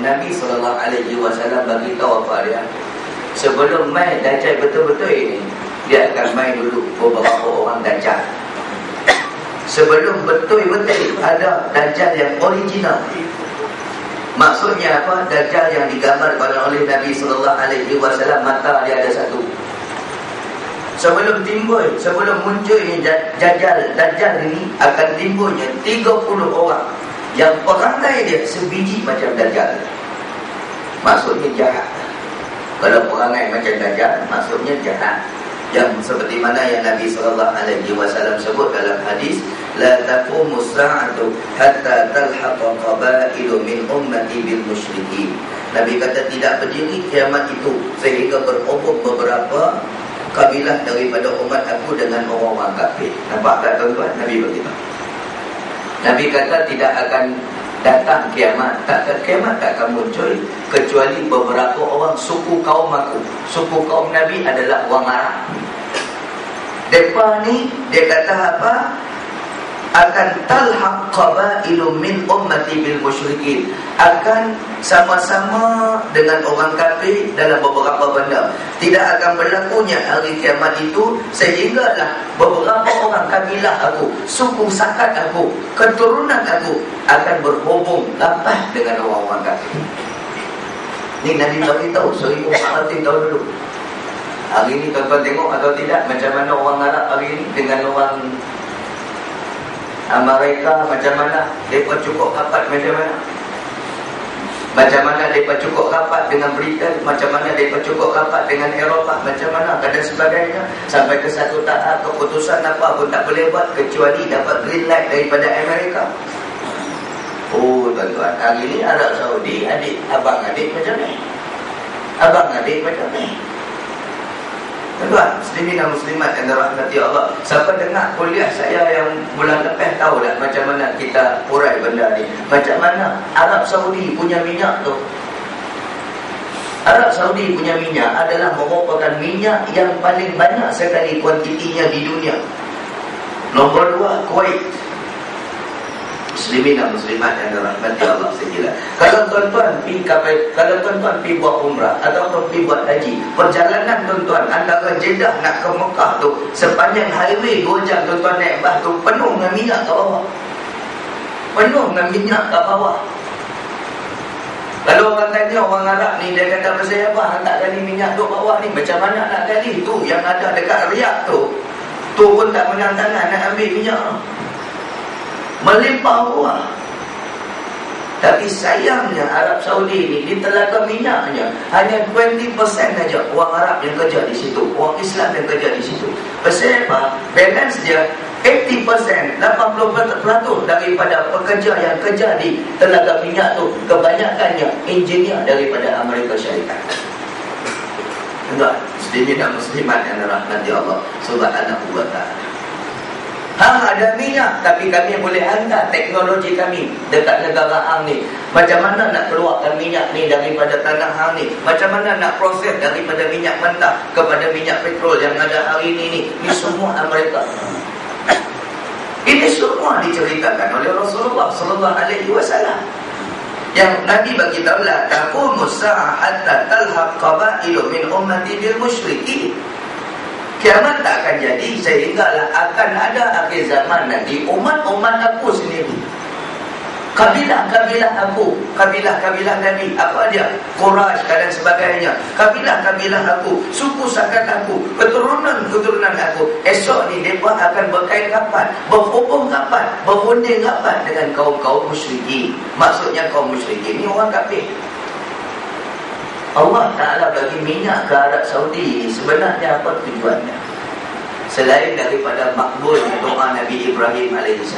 Nabi SAW bagi tahu apa dia? Sebelum mai Dajjal betul-betul ini, dia akan mai dulu beberapa orang Dajjal. Sebelum betul-betul ada Dajjal yang original. Maksudnya apa? Dajjal yang digambarkan oleh Nabi SAW, mata dia ada satu. Sebelum muncul ini Dajjal ini akan timbulnya 30 orang yang perangai dia sebiji macam Dajjal. Maksudnya jahat. Kalau perangai macam Dajjal, maksudnya jahat. Yang seperti mana yang Nabi SAW sebut dalam hadis, la taqumu sa'atu hatta talhaqa qabailu min ummati bil musyrikin. Nabi kata tidak berdiri kiamat itu sehingga berhubung beberapa kabilah daripada umat aku dengan orang-orang kafir. Nampak tak tuan-tuan? Nabi beritahu. Nabi kata tidak akan datang kiamat, kiamat tak akan muncul kecuali beberapa orang suku kaum aku. Suku kaum Nabi adalah orang Arab. Depa ni dia kata apa? Akan talhaq qabailu min ummati bil musyrikin, akan sama-sama dengan orang kafir dalam beberapa benda. Tidak akan berlakunya hari kiamat itu sehinggalah beberapa orang kabilah aku, suku sakat aku, keturunan aku akan berhubung rapat dengan orang-orang kafir. Ni Nabi beritahu 1400 tahun dulu. Hari ini tuan-tuan tengok atau tidak macam mana orang Arab hari ini dengan orang Amerika, macam mana mereka cukup rapat, macam mana mereka cukup rapat dengan Britain, macam mana mereka cukup rapat dengan Eropah, macam mana dan sebagainya, sampai ke satu tahap keputusan apa pun tak boleh buat kecuali dapat green light daripada Amerika. Oh tuan-tuan, hari ini Arab Saudi abang-adik macam ni, abang-adik macam ni. Tuan-tuan, muslimin dan muslimat yang dirahmati Allah, siapa dengar kuliah saya yang bulan lepas tahu tak macam mana kita urai benda ni. Macam mana Arab Saudi punya minyak tu. Arab Saudi punya minyak adalah merupakan minyak yang paling banyak sekali kuantitinya di dunia. Nombor 2 Kuwait. Muslimin dan muslimat yang dirahmati Allah sekalian. Kalau tuan-tuan pergi buat umrah ataupun pergi buat haji, perjalanan tuan-tuan antara Jeddah nak ke Mekah tu, sepanjang highway 2 jam tuan-tuan naik bas tu penuh dengan minyak kat bawah. Penuh dengan minyak kat bawah. Kalau orang tanya orang Arab ni, dia kata pasal apa hantar gali minyak duk bawah ni, macam mana nak gali tu yang ada dekat Riyadh tu pun tak menang tangan nak ambil minyak. Melimpah ruah. Tapi sayangnya Arab Saudi ni di telaga minyaknya hanya 20% saja orang Arab yang kerja di situ, orang Islam yang kerja di situ. Pasal apa? Balance dia 80%, 80% daripada pekerja yang kerja di telaga minyak tu kebanyakannya engineer daripada Amerika Syarikat. Enggak, muslimin dan muslimat yang dirahmati Allah Subhanahu wa taala. Ada minyak, tapi kami boleh hantar teknologi kami dekat negara hang ni. Macam mana nak keluarkan minyak ni daripada tanah hang ni? Macam mana nak proses daripada minyak mentah kepada minyak petrol yang ada hari ni? Ini semua Amerika. Ini semua diceritakan oleh Rasulullah SAW. Yang Nabi bagi tahu la taqumus sa'ah hatta talhaq qabailu min ummati bil musyrikin. Kiamat tak akan jadi sehinggalah akan ada akhir zaman nanti umat-umat aku sendiri, kabilah-kabilah aku, kabilah-kabilah Nabi, apa dia? Quraisy dan sebagainya. Kabilah-kabilah aku, suku sakat aku, keturunan aku. Esok ni mereka akan berkait rapat, berhubung rapat, berunding rapat dengan kaum-kaum musyrikin. Maksudnya kaum musyrikin ni orang kafir. Allah Ta'ala bagi minyak ke Arab Saudi sebenarnya apa tujuannya? Selain daripada makbul doa Nabi Ibrahim AS,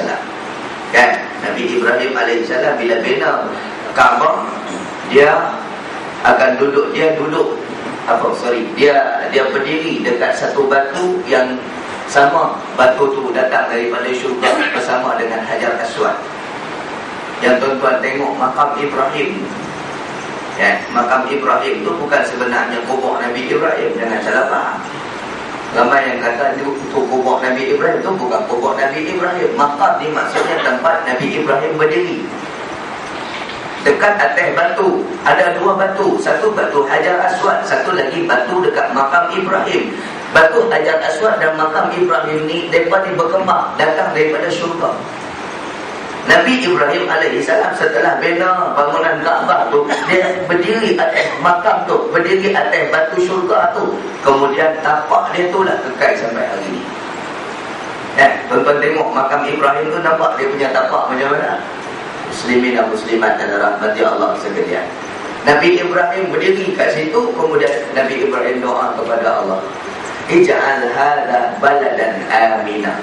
kan? Nabi Ibrahim AS bila bina Kaabah, dia akan duduk, dia berdiri dekat satu batu yang sama. Batu tu datang daripada syurga bersama dengan Hajar Aswad. Yang tuan-tuan tengok makam Ibrahim, ya, makam Ibrahim itu bukan sebenarnya kubur Nabi Ibrahim, jangan salah faham. Ramai yang kata itu kubur Nabi Ibrahim, itu bukan kubur Nabi Ibrahim. Makam ni maksudnya tempat Nabi Ibrahim berdiri. dekat atas batu ada dua batu, satu batu Hajar Aswad, satu lagi batu dekat makam Ibrahim. Batu Hajar Aswad dan makam Ibrahim ni daripada berkembang, datang daripada syurga. Nabi Ibrahim alaihissalam setelah bina bangunan Kaabah tu, dia berdiri atas makam tu, berdiri atas batu syurga tu. Kemudian tapak dia tu lah kekal sampai hari ni. Tuan-tuan tengok makam Ibrahim tu, nampak dia punya tapak macam mana? Muslimin dan muslimat dan rahmati Allah sekalian. Nabi Ibrahim berdiri kat situ, kemudian Nabi Ibrahim doa kepada Allah, Ij'al hadha baladan amina.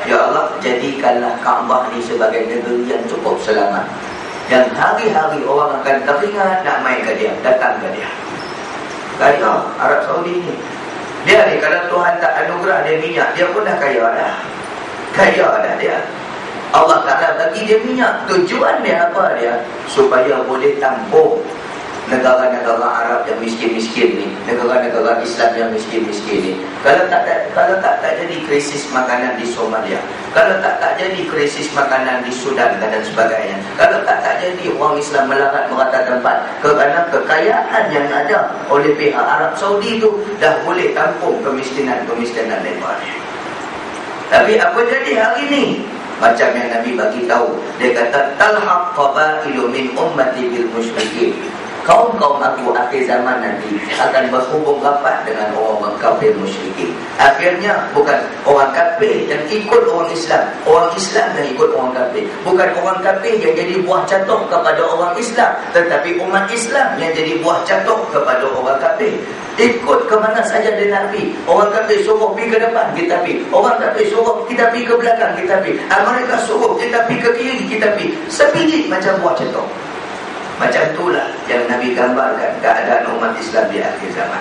Ya Allah, jadikanlah Kaabah ni sebagai negeri yang cukup selamat, yang hari-hari orang akan teringat nak main ke dia, datang ke dia. Kaya Arab Saudi ni, dia ni kalau Tuhan tak anugerah dia minyak, dia pun dah kaya dah. Kaya dah dia. Allah Ta'ala bagi dia minyak. Tujuan dia apa dia? Supaya boleh tampung negara-negara Arab yang miskin-miskin ni, negara-negara Islam yang miskin-miskin ni. Kalau tak jadi krisis makanan di Somalia, kalau tak jadi krisis makanan di Sudan dan sebagainya, kalau tak jadi orang Islam melarat merata tempat, kerana kekayaan yang ada oleh pihak Arab Saudi tu dah boleh tampung kemiskinan mereka ni. Tapi apa jadi hari ni? Macam yang Nabi bagi tahu, dia kata talhaq qabailu min ummati bil musyrikin. Kaum-kaum aku akhir zaman nanti akan berhubung rapat dengan orang-orang kafir musyrikin. Akhirnya bukan orang kafir yang ikut orang Islam, orang Islam yang ikut orang kafir. Bukan orang kafir yang jadi buah catuk kepada orang Islam, tetapi umat Islam yang jadi buah catuk kepada orang kafir. Ikut ke mana saja dia nak pergi. Orang kafir suruh pergi ke depan, kita pergi. Orang kafir suruh kita pergi ke belakang, kita pergi. Mereka suruh kita pergi ke kiri, kita pergi. Sebiji macam buah catuk. Macam itulah yang Nabi gambarkan keadaan umat Islam di akhir zaman.